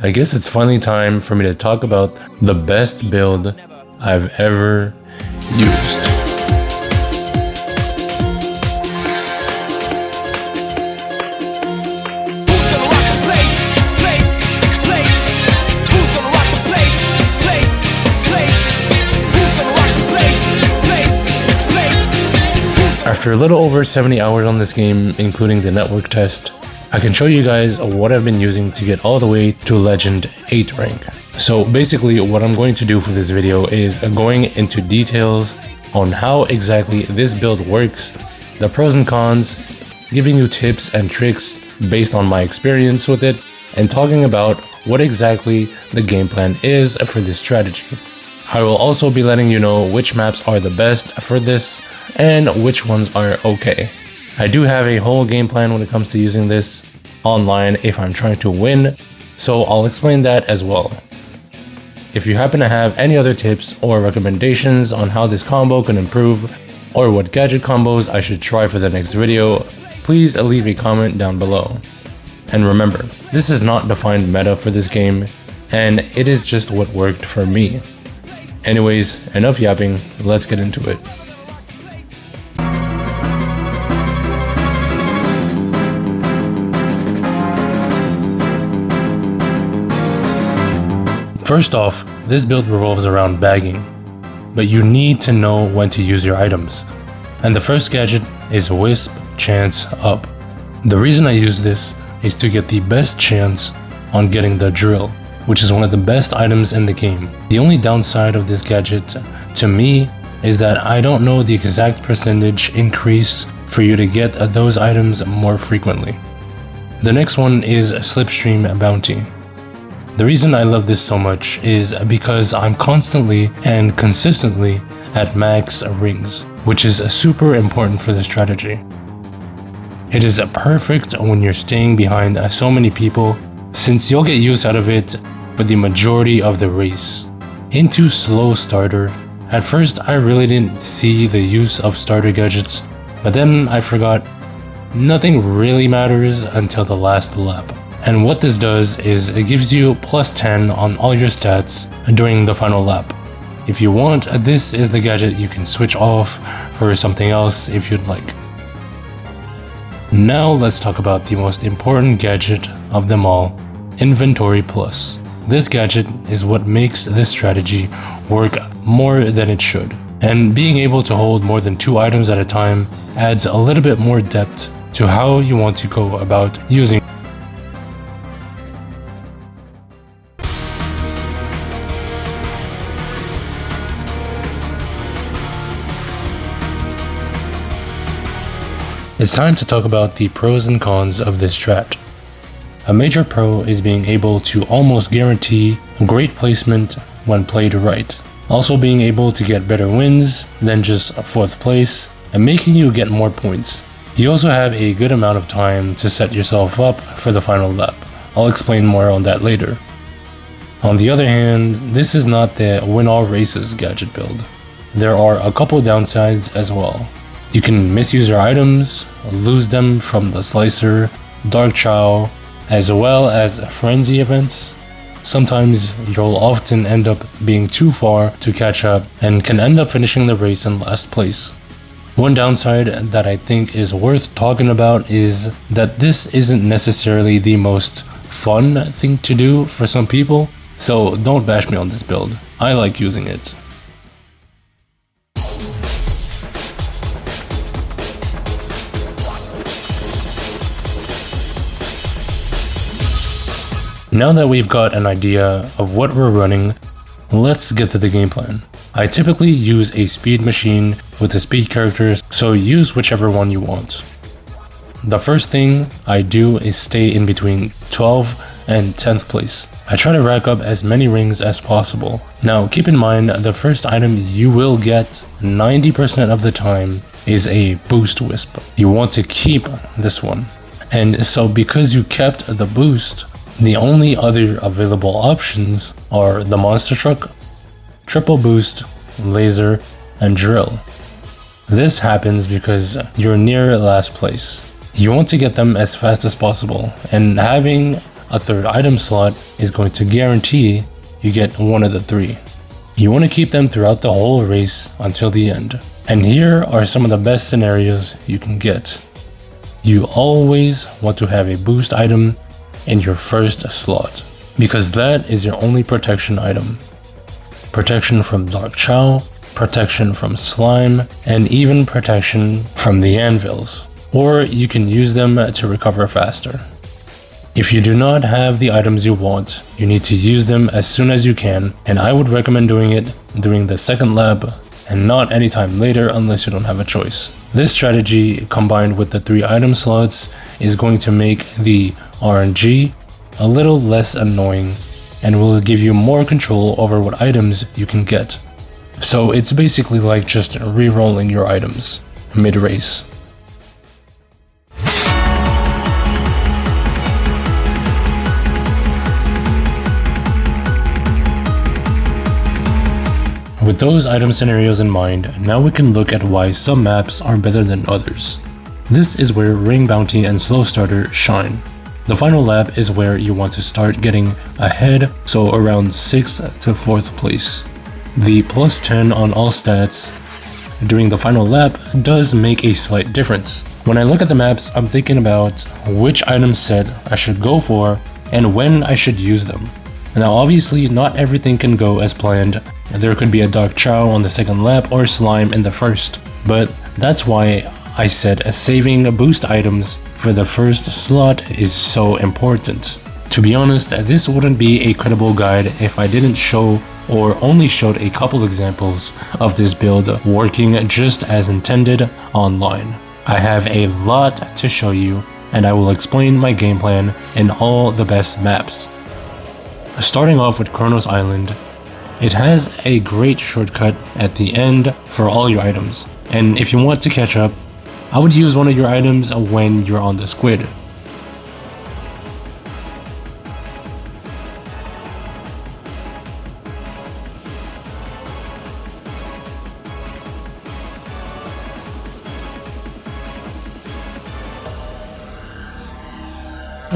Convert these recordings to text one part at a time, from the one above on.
I guess it's finally time for me to talk about the best build I've ever used. After a little over 70 hours on this game, including the network test, I can show you guys what I've been using to get all the way to Legend 8 rank. So basically what I'm going to do for this video is going into details on how exactly this build works, the pros and cons, giving you tips and tricks based on my experience with it, and talking about what exactly the game plan is for this strategy. I will also be letting you know which maps are the best for this and which ones are okay. I do have a whole game plan when it comes to using this online if I'm trying to win, so I'll explain that as well. If you happen to have any other tips or recommendations on how this combo can improve, or what gadget combos I should try for the next video, please leave a comment down below. And remember, this is not defined meta for this game, and it is just what worked for me. Anyways, enough yapping, let's get into it. First off, this build revolves around bagging, but you need to know when to use your items. And the first gadget is Wisp Chance Up. The reason I use this is to get the best chance on getting the drill, which is one of the best items in the game. The only downside of this gadget, to me, is that I don't know the exact percentage increase for you to get those items more frequently. The next one is Slipstream Bounty. The reason I love this so much is because I'm constantly and consistently at max rings, which is super important for the strategy. It is perfect when you're staying behind so many people, since you'll get use out of it for the majority of the race. Into slow starter, at first I really didn't see the use of starter gadgets, but then I forgot nothing really matters until the last lap. And what this does is it gives you plus 10 on all your stats during the final lap. If you want, this is the gadget you can switch off for something else if you'd like. Now let's talk about the most important gadget of them all, Inventory Plus. This gadget is what makes this strategy work more than it should. And being able to hold more than 2 items at a time adds a little bit more depth to how you want to go about using. It's time to talk about the pros and cons of this strat. A major pro is being able to almost guarantee great placement when played right. Also being able to get better wins than just 4th place and making you get more points. You also have a good amount of time to set yourself up for the final lap. I'll explain more on that later. On the other hand, this is not the win all races gadget build. There are a couple downsides as well. You can misuse your items, lose them from the Slicer, Dark Chow, as well as Frenzy events. Sometimes you'll often end up being too far to catch up and can end up finishing the race in last place. One downside that I think is worth talking about is that this isn't necessarily the most fun thing to do for some people, so don't bash me on this build. I like using it. Now that we've got an idea of what we're running, let's get to the game plan. I typically use a speed machine with the speed characters, so use whichever one you want. The first thing I do is stay in between 12th and 10th place. I try to rack up as many rings as possible. Now keep in mind, the first item you will get 90% of the time is a boost wisp. You want to keep this one. And so because you kept the boost, the only other available options are the monster truck, triple boost, laser, and drill. This happens because you're near last place. You want to get them as fast as possible, and having a third item slot is going to guarantee you get one of the three. You want to keep them throughout the whole race until the end. And here are some of the best scenarios you can get. You always want to have a boost item in your first slot, because that is your only protection item. Protection from Dark Chow, protection from slime, and even protection from the anvils. Or you can use them to recover faster. If you do not have the items you want, you need to use them as soon as you can, and I would recommend doing it during the second lap and not anytime later unless you don't have a choice. This strategy, combined with the 3 item slots, is going to make the RNG a little less annoying and will give you more control over what items you can get. So it's basically like just re-rolling your items mid-race. With those item scenarios in mind, now we can look at why some maps are better than others. This is where Ring Bounty and Slow Starter shine. The final lap is where you want to start getting ahead, so around 6th to 4th place. The plus 10 on all stats during the final lap does make a slight difference. When I look at the maps, I'm thinking about which item set I should go for and when I should use them. Now obviously not everything can go as planned. There could be a Dark Chow on the second lap or slime in the first, but that's why I said saving boost items for the first slot is so important. To be honest, this wouldn't be a credible guide if I didn't show or only showed a couple examples of this build working just as intended online. I have a lot to show you, and I will explain my game plan in all the best maps. Starting off with Chronos Island, it has a great shortcut at the end for all your items, and if you want to catch up, I would use one of your items when you're on the squid.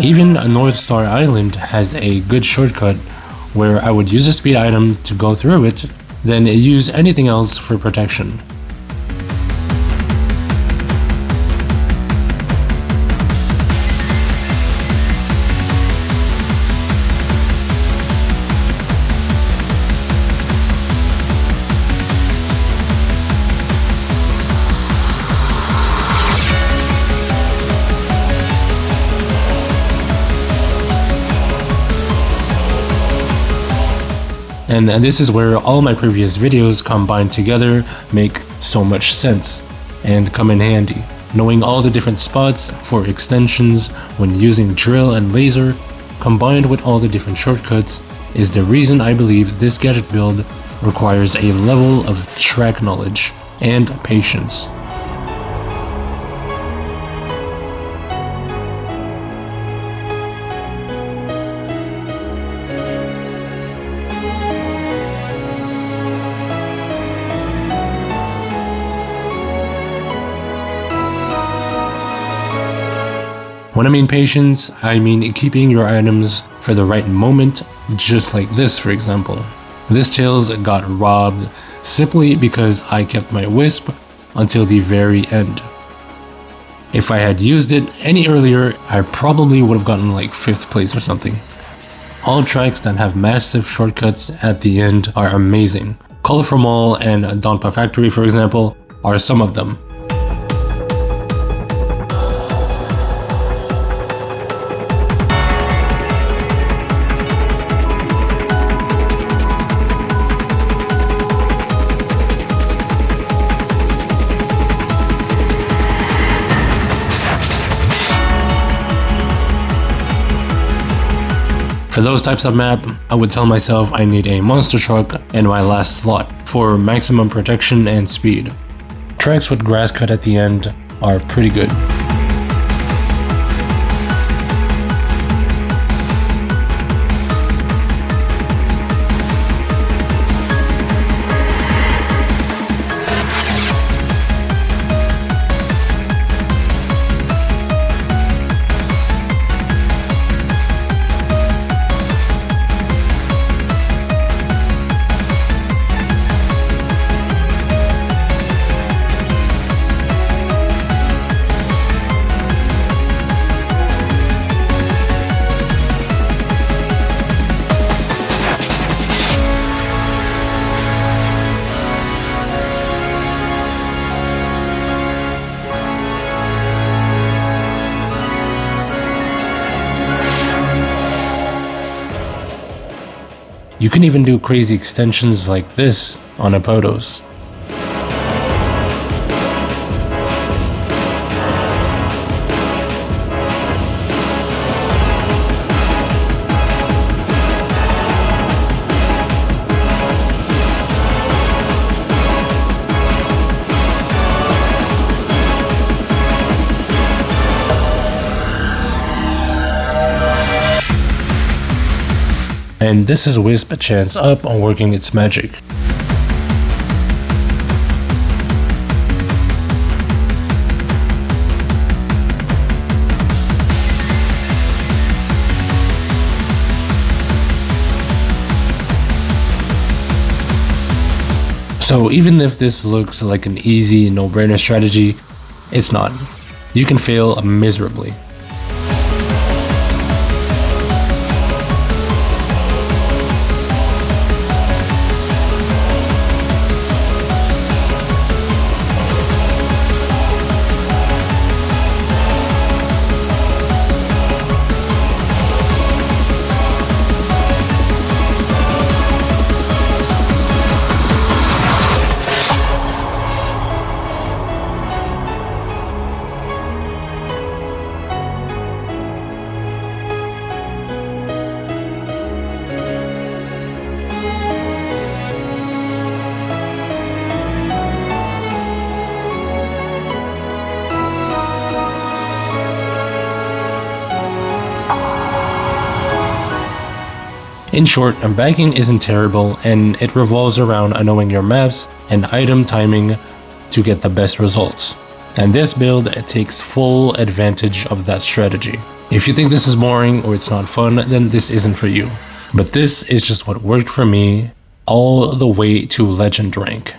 Even North Star Island has a good shortcut where I would use a speed item to go through it, then use anything else for protection. And this is where all my previous videos combined together make so much sense and come in handy. Knowing all the different spots for extensions when using drill and laser, combined with all the different shortcuts, is the reason I believe this gadget build requires a level of track knowledge and patience. When I mean patience, I mean keeping your items for the right moment, just like this for example. This Tails got robbed simply because I kept my Wisp until the very end. If I had used it any earlier, I probably would have gotten like 5th place or something. All tracks that have massive shortcuts at the end are amazing. Colorful Mall and Donpa Factory, for example, are some of them. For those types of map, I would tell myself I need a monster truck in my last slot for maximum protection and speed. Tracks with grass cut at the end are pretty good. You can even do crazy extensions like this on Apodos. And this is Wisp Chance Up on working its magic. So even if this looks like an easy, no-brainer strategy, it's not. You can fail miserably. In short, bagging isn't terrible, and it revolves around knowing your maps and item timing to get the best results. And this build takes full advantage of that strategy. If you think this is boring or it's not fun, then this isn't for you. But this is just what worked for me all the way to legend rank.